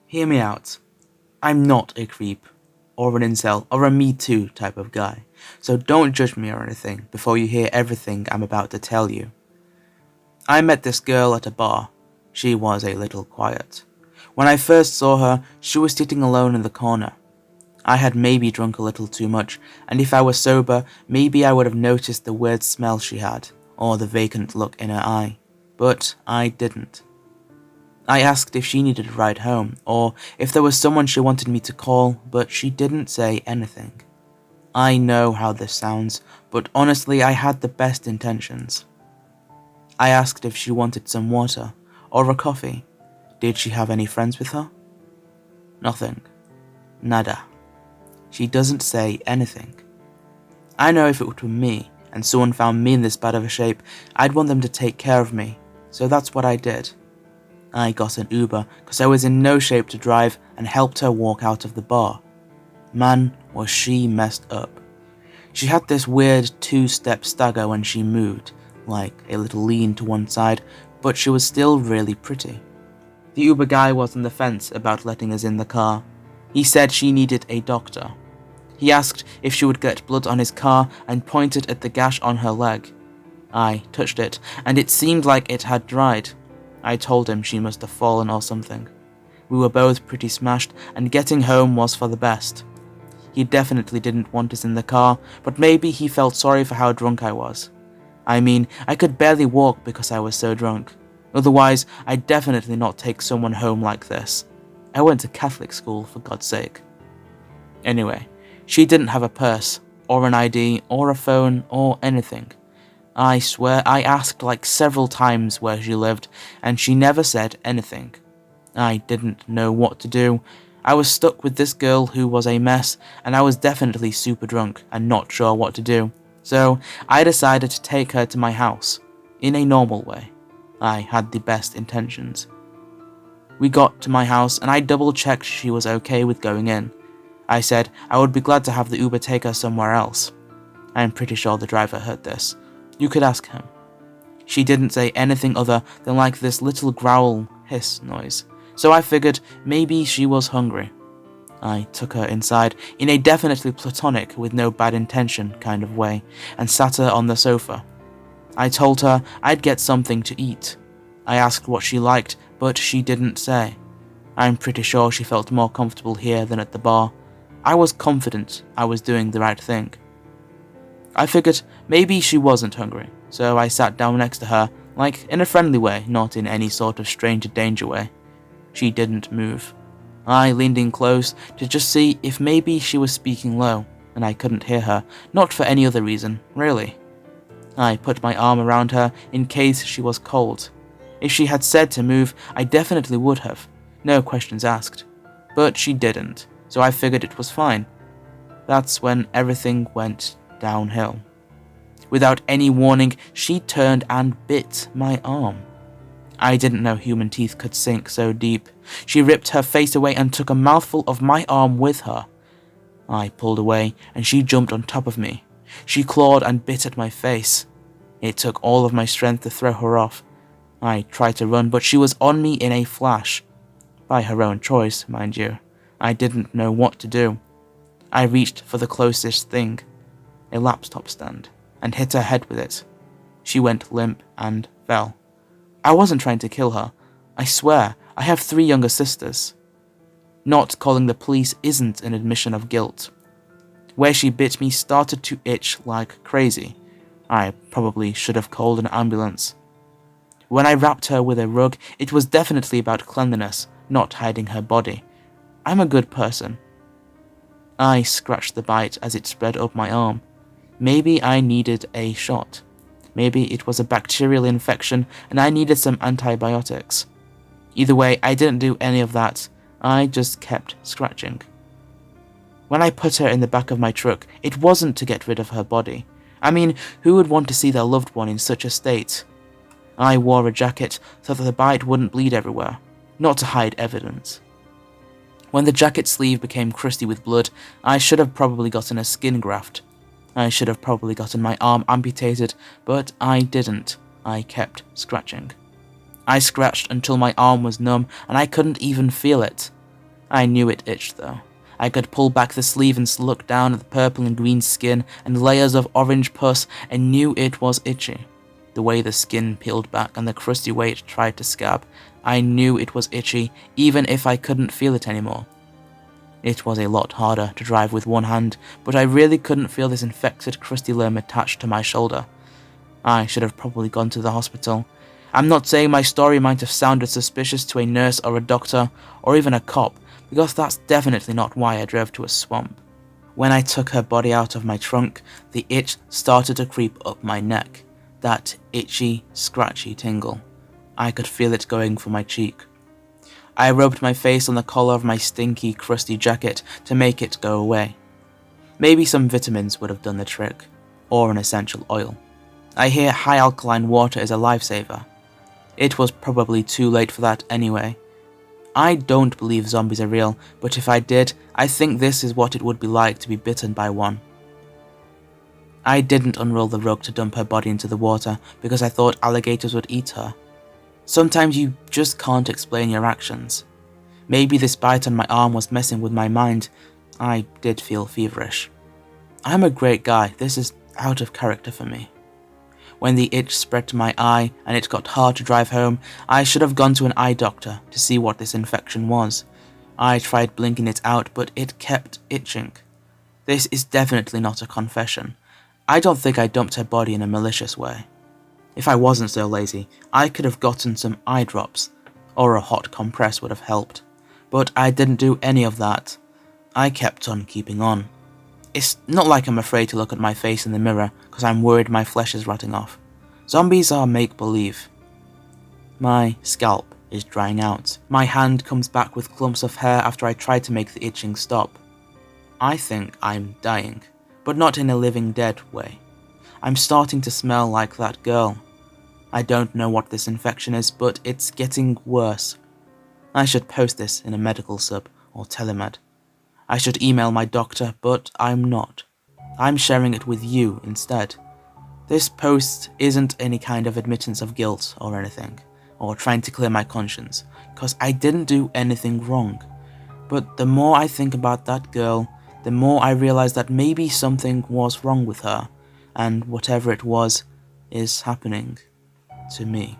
Hear me out. I'm not a creep, or an incel, or a Me Too type of guy, so don't judge me or anything before you hear everything I'm about to tell you. I met this girl at a bar. She was a little quiet. When I first saw her, she was sitting alone in the corner. I had maybe drunk a little too much, and if I were sober, maybe I would have noticed the weird smell she had, or the vacant look in her eye. But I didn't. I asked if she needed a ride home, or if there was someone she wanted me to call, but she didn't say anything. I know how this sounds, but honestly I had the best intentions. I asked if she wanted some water, or a coffee. Did she have any friends with her? Nothing. Nada. She doesn't say anything. I know if it were me, and someone found me in this bad of a shape, I'd want them to take care of me, so that's what I did. I got an Uber because I was in no shape to drive and helped her walk out of the bar. Man, was she messed up. She had this weird two-step stagger when she moved, like a little lean to one side, but she was still really pretty. The Uber guy was on the fence about letting us in the car. He said she needed a doctor. He asked if she would get blood on his car and pointed at the gash on her leg. I touched it, and it seemed like it had dried. I told him she must have fallen or something. We were both pretty smashed, and getting home was for the best. He definitely didn't want us in the car, but maybe he felt sorry for how drunk I was. I mean, I could barely walk because I was so drunk. Otherwise, I'd definitely not take someone home like this. I went to Catholic school, for God's sake. Anyway, she didn't have a purse, or an ID, or a phone, or anything. I swear I asked like several times where she lived, and she never said anything. I didn't know what to do. I was stuck with this girl who was a mess, and I was definitely super drunk and not sure what to do. So I decided to take her to my house, in a normal way. I had the best intentions. We got to my house and I double-checked she was okay with going in. I said I would be glad to have the Uber take her somewhere else. I'm pretty sure the driver heard this. You could ask him. She didn't say anything other than like this little growl hiss noise, so I figured maybe she was hungry. I took her inside in a definitely platonic with no bad intention kind of way and sat her on the sofa. I told her I'd get something to eat. I asked what she liked, but she didn't say. I'm pretty sure she felt more comfortable here than at the bar. I was confident I was doing the right thing. I figured maybe she wasn't hungry, so I sat down next to her, like in a friendly way, not in any sort of stranger danger way. She didn't move. I leaned in close to just see if maybe she was speaking low, and I couldn't hear her, not for any other reason, really. I put my arm around her in case she was cold. If she had said to move, I definitely would have, no questions asked. But she didn't, so I figured it was fine. That's when everything went downhill. Without any warning, she turned and bit my arm. I didn't know human teeth could sink so deep. She ripped her face away and took a mouthful of my arm with her. I pulled away and she jumped on top of me. She clawed and bit at my face. It took all of my strength to throw her off. I tried to run, but she was on me in a flash. By her own choice, mind you. I didn't know what to do. I reached for the closest thing, a laptop stand, and hit her head with it. She went limp and fell. I wasn't trying to kill her. I swear, I have 3 younger sisters. Not calling the police isn't an admission of guilt. Where she bit me started to itch like crazy. I probably should have called an ambulance. When I wrapped her with a rug, it was definitely about cleanliness, not hiding her body. I'm a good person. I scratched the bite as it spread up my arm. Maybe I needed a shot. Maybe it was a bacterial infection and I needed some antibiotics. Either way, I didn't do any of that. I just kept scratching. When I put her in the back of my truck, it wasn't to get rid of her body. I mean, who would want to see their loved one in such a state? I wore a jacket so that the bite wouldn't bleed everywhere, not to hide evidence. When the jacket sleeve became crusty with blood, I should have probably gotten a skin graft. I should have probably gotten my arm amputated, but I didn't. I kept scratching. I scratched until my arm was numb and I couldn't even feel it. I knew it itched though. I could pull back the sleeve and look down at the purple and green skin and layers of orange pus and knew it was itchy. The way the skin peeled back and the crusty way it tried to scab, I knew it was itchy even if I couldn't feel it anymore. It was a lot harder to drive with one hand, but I really couldn't feel this infected crusty limb attached to my shoulder. I should have probably gone to the hospital. I'm not saying my story might have sounded suspicious to a nurse or a doctor or even a cop, because that's definitely not why I drove to a swamp. When I took her body out of my trunk, the itch started to creep up my neck. That itchy, scratchy tingle. I could feel it going for my cheek. I rubbed my face on the collar of my stinky, crusty jacket to make it go away. Maybe some vitamins would have done the trick, or an essential oil. I hear high alkaline water is a lifesaver. It was probably too late for that anyway. I don't believe zombies are real, but if I did, I think this is what it would be like to be bitten by one. I didn't unroll the rug to dump her body into the water because I thought alligators would eat her. Sometimes you just can't explain your actions. Maybe this bite on my arm was messing with my mind. I did feel feverish. I'm a great guy, this is out of character for me. When the itch spread to my eye and it got hard to drive home, I should have gone to an eye doctor to see what this infection was. I tried blinking it out, but it kept itching. This is definitely not a confession. I don't think I dumped her body in a malicious way. If I wasn't so lazy, I could have gotten some eye drops, or a hot compress would have helped. But I didn't do any of that. I kept on keeping on. It's not like I'm afraid to look at my face in the mirror because I'm worried my flesh is rotting off. Zombies are make-believe. My scalp is drying out. My hand comes back with clumps of hair after I try to make the itching stop. I think I'm dying, but not in a living dead way. I'm starting to smell like that girl. I don't know what this infection is, but it's getting worse. I should post this in a medical sub or telemed. I should email my doctor, but I'm not. I'm sharing it with you instead. This post isn't any kind of admittance of guilt or anything, or trying to clear my conscience, because I didn't do anything wrong. But the more I think about that girl, the more I realize that maybe something was wrong with her, and whatever it was is happening to me.